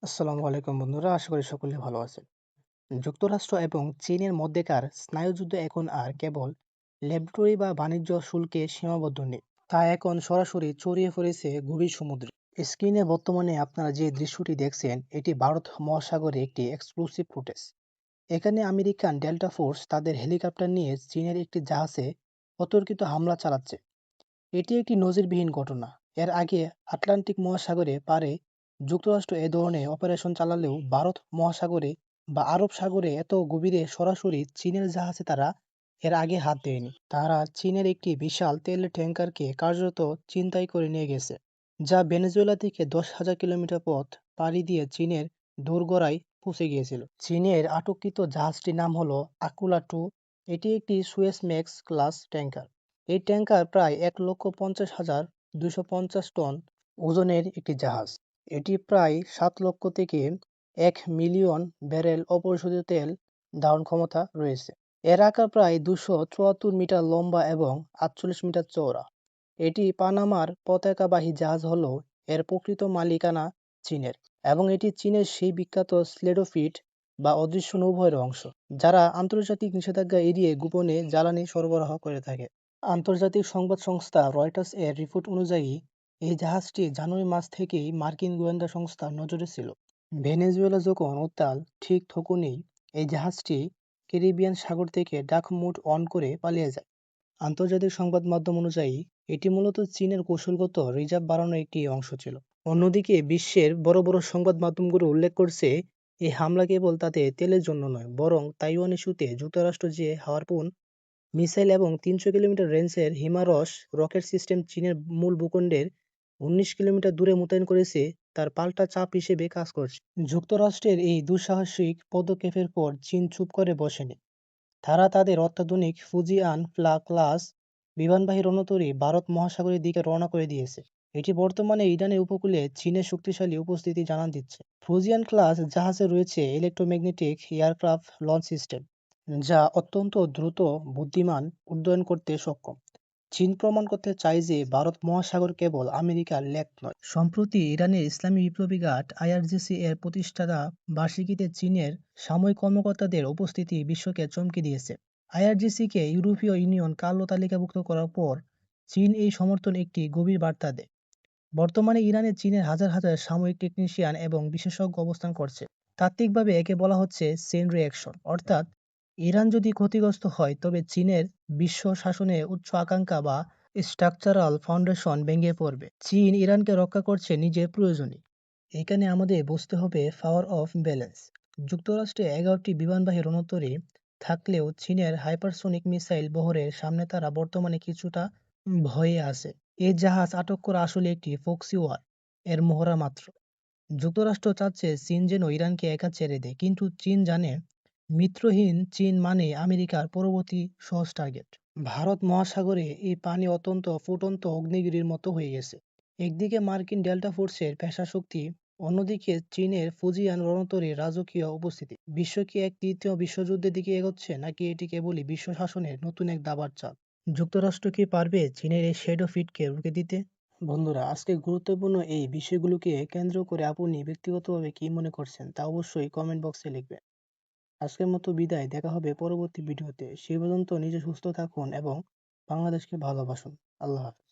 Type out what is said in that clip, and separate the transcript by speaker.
Speaker 1: আসসালামু আলাইকুম বন্ধুরা, আশা করি সকলে ভালো আছেন। যুক্তরাষ্ট্র এবং চীনের মধ্যেকার স্নায়ুযুদ্ধ এখন আর কেবল ল্যাবরেটরি বা বাণিজ্য শুল্কে সীমাবদ্ধ নেই, তা এখন সরাসরি ছড়িয়ে পড়েছে গভীর সমুদ্রে। স্ক্রিনে বর্তমানে আপনারা যে দৃশ্যটি দেখছেন, এটি ভারত মহাসাগরে একটি এক্সক্লুসিভ ফুটেজ। এখানে আমেরিকান ডেল্টা ফোর্স তাদের হেলিকপ্টার নিয়ে চীনের একটি জাহাজে অতর্কিত হামলা চালাচ্ছে। এটি একটি নজিরবিহীন ঘটনা। এর আগে আটলান্টিক মহাসাগরে পারে যুক্তরাষ্ট্র এ ধরনের অপারেশন চালালেও ভারত মহাসাগরে বা আরব সাগরে এত গভীরে সরাসরি চীনের জাহাজে তারা এর আগে হাত দেয়নি। তারা চীনের একটি বিশাল তেল ট্যাঙ্কারকে কার্যত ছিনতাই করে নিয়ে গেছে, যা ভেনেজুয়েলা থেকে 10,000 কিলোমিটার পথ পাড়ি দিয়ে চীনের দোরগোড়ায় পৌঁছে গিয়েছিল। চীনের আটককৃত জাহাজটির নাম হলো আকুলা 2। এটি একটি সুয়েজ ম্যাক্স ক্লাস ট্যাঙ্কার। এই ট্যাঙ্কার প্রায় 1,50,250 টন ওজনের একটি জাহাজ। এটি প্রায় 7 লক্ষ থেকে 1 মিলিয়ন ব্যারেল অপরিশোধিত তেল ধারণ ক্ষমতা রয়েছে। এর আকার প্রায় 274 মিটার লম্বা এবং 48 মিটার চওড়া। এটি পানামার পতাকাবাহী জাহাজ হলেও এর প্রকৃত মালিকানা চীনের, এবং এটি চীনের সেই বিখ্যাত স্লেডোফিট বা অদৃশ্য নৌবহরের অংশ, যারা আন্তর্জাতিক নিষেধাজ্ঞা এড়িয়ে গোপনে জ্বালানি সরবরাহ করে থাকে। আন্তর্জাতিক সংবাদ সংস্থা রয়টার্স এর রিপোর্ট অনুযায়ী, এই জাহাজটি জানুয়ারি মাস থেকেই মার্কিন গোয়েন্দা সংস্থার নজরে ছিল। ভেনেজুয়েলা যখন উত্তাল, ঠিক তখনই এই জাহাজটি ক্যারিবিয়ান সাগর থেকে ডাক মুড অন করে পালিয়ে যায়। আন্তর্জাতিক সংবাদ মাধ্যম অনুযায়ী, এটি মূলত চীনের কৌশলগত রিজার্ভ বাড়ানোর একটি অংশ ছিল। অন্যদিকে বিশ্বের বড় বড় সংবাদ মাধ্যমগুলো উল্লেখ করছে, এই হামলা কেবল তাদের তেলের জন্য নয়, বরং তাইওয়ান ইস্যুতে যুক্তরাষ্ট্র যে হারপুন মিসাইল এবং 300 কিলোমিটার রেঞ্জের হিমারস রকেট সিস্টেম চীনের মূল ভূখণ্ডের 19 কিলোমিটার দূরে মোতায়েন করেছে, তার পাল্টা চাপ হিসেবে কাজ করছে। যুক্তরাষ্ট্রের এই দুঃসাহসিক পদক্ষেপের পর চীন চুপ করে বসেনি। তারা তাদের অত্যাধুনিক ফুজিয়ান ক্লাস বিমানবাহী রণতরী ভারত মহাসাগরের দিকে রওনা করে দিয়েছে। এটি বর্তমানে ইরানের উপকূলে চীনের শক্তিশালী উপস্থিতি জানান দিচ্ছে। ফুজিয়ান ক্লাস জাহাজে রয়েছে ইলেকট্রোম্যাগনেটিক এয়ারক্রাফট লঞ্চ সিস্টেম, যা অত্যন্ত দ্রুত বুদ্ধিমান উড্ডয়ন করতে সক্ষম। চীন প্রমাণ করতে চায় যে ভারত মহাসাগর কেবল আমেরিকার লেক নয়। সম্প্রতি ইরানের ইসলামী বিপ্লবী গার্ড আইআরজিসি এর প্রতিষ্ঠাতা বার্ষিকীতে চীনের সামরিক কর্মকর্তাদের উপস্থিতি বিশ্বকে চমকে দিয়েছে। আইআরজিসিকে ইউরোপীয় ইউনিয়ন কালো তালিকাভুক্ত করার পর চীন এই সমর্থন একটি গভীর বার্তা দেয়। বর্তমানে ইরানে চীনের হাজার হাজার সামরিক টেকনিশিয়ান এবং বিশেষজ্ঞ অবস্থান করছে। তাত্ত্বিকভাবে একে বলা হচ্ছে চেইন রিঅ্যাকশন, অর্থাৎ ইরান যদি ক্ষতিগ্রস্ত হয় তবে চীনের বিশ্ব শাসনের উচ্চ আকাঙ্ক্ষা বা স্ট্রাকচারাল ফাউন্ডেশন ভেঙে পড়বে। চীন ইরানকে রক্ষা করছে নিজের প্রয়োজনে। এখানে আমাদের বুঝতে হবে পাওয়ার অফ ব্যালেন্স। যুক্তরাষ্ট্রে 11টি বিমানবাহী রণতরী থাকলেও চীনের হাইপারসোনিক মিসাইল বহরের সামনে তারা বর্তমানে কিছুটা ভয়ে আছে। এই জাহাজ আটক করা আসলে একটি ফক্সি ওয়ার এর মহড়া মাত্র। যুক্তরাষ্ট্র চাচ্ছে চীন যেন ইরানকে একা ছেড়ে দেয়, কিন্তু চীন জানে মিত্রহীন চীন মানে আমেরিকার পরবর্তী সহজ টার্গেট। ভারত মহাসাগরে এই পানি অত্যন্ত ফুটন্ত অগ্নিগিরির মতো হয়ে গেছে। একদিকে মার্কিন ডেল্টা ফোর্সের পেশা শক্তি, অন্যদিকে চীনের ফুজিয়ান রণতরীর রাজকীয় উপস্থিতি। বিশ্ব কি এক তৃতীয় বিশ্বযুদ্ধের দিকে এগোচ্ছে, নাকি এটি কেবলই বিশ্ব শাসনের নতুন এক দাবার চাল? যুক্তরাষ্ট্র কি পারবে চীনের এই শ্যাডো ফিটকে রুখে দিতে? বন্ধুরা, আজকে গুরুত্বপূর্ণ এই বিষয়গুলোকে কেন্দ্র করে আপনি ব্যক্তিগতভাবে কি মনে করছেন তা অবশ্যই কমেন্ট বক্সে লিখবেন। আজকের মতো বিদায়, দেখা হবে পরবর্তী ভিডিওতে। সেই পর্যন্ত নিজে সুস্থ থাকুন এবং বাংলাদেশকে ভালোবাসুন। আল্লাহ হাফেজ।